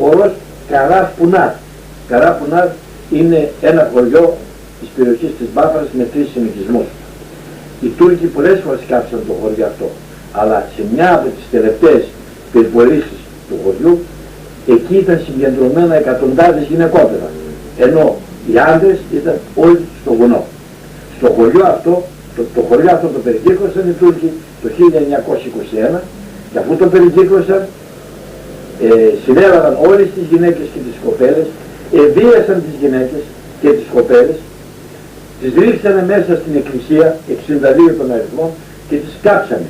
χορός Καράπουνάρ. Καράπουνάρ είναι ένα χωριό της περιοχής της Μπάφαρας με 3 συνοικισμούς. Οι Τούρκοι πολλές φορές κάψαν το χωριό αυτό, αλλά σε μια από τις τελευταίες περιπολίσεις του χωριού, εκεί ήταν συγκεντρωμένα εκατοντάδες γυναικόπαιδα, ενώ οι άντρες ήταν όλοι στο βουνό. Στο χωριό αυτό, το χωριό αυτό το περικύκλωσαν οι Τούρκοι το 1921 και αφού το περικύκλωσαν, συνέλαβαν όλες τις γυναίκες και τις κοπέλες, εβίασαν τις γυναίκες και τις κοπέλες, τις ρίξανε μέσα στην εκκλησία, 62 τον αριθμό, και τις κάψανε.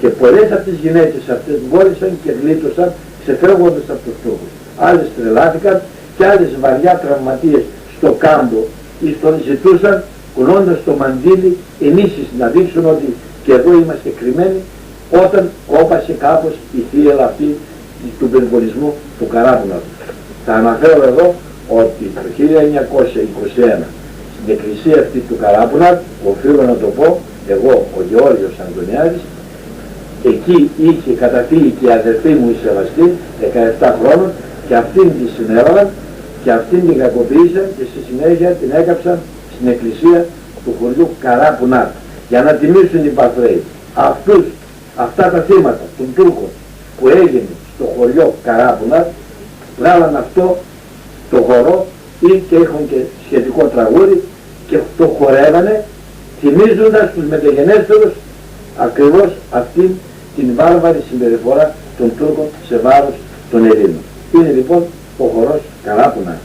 Και πολλές από τις γυναίκες αυτές μπόρεσαν και γλίτωσαν ξεφεύγοντας από τους Τούρκους. Άλλες τρελάθηκαν και άλλες βαριά τραυματίες στο κάμπο ή στον ζητούσαν κουνώντας το μαντίλι ενίσχυση να δείξουν ότι και εδώ είμαστε κρυμμένοι, όταν κόπασε κάπως η θύελα αυτή του περιπολισμού του Καράπουναρ. Θα αναφέρω εδώ ότι το 1921 στην εκκλησία αυτή του Καράπουναρ, οφείλω να το πω, εγώ ο Γεώργιος Αντωνιάδης, εκεί είχε καταφύγει και η αδερφή μου η Σεβαστή, 17 χρόνων, και αυτήν τη συνέβαλαν και αυτήν την κακοποίησαν και στη συνέχεια την έκαψαν στην εκκλησία του χωριού Καράπουναρ για να τιμήσουν οι Παθρέοι. Αυτά τα θύματα των Τούρκων που έγινε στο χωριό Καράπουναρ βγάλαν αυτό το χορό ή και έχουν και σχετικό τραγούδι και το χορεύανε θυμίζοντας τους μεταγενέστερους ακριβώς αυτήν την βάρβαρη συμπεριφορά των Τούρκων σε βάρος των Ελλήνων. Είναι λοιπόν ο χορός Καράπουναρ.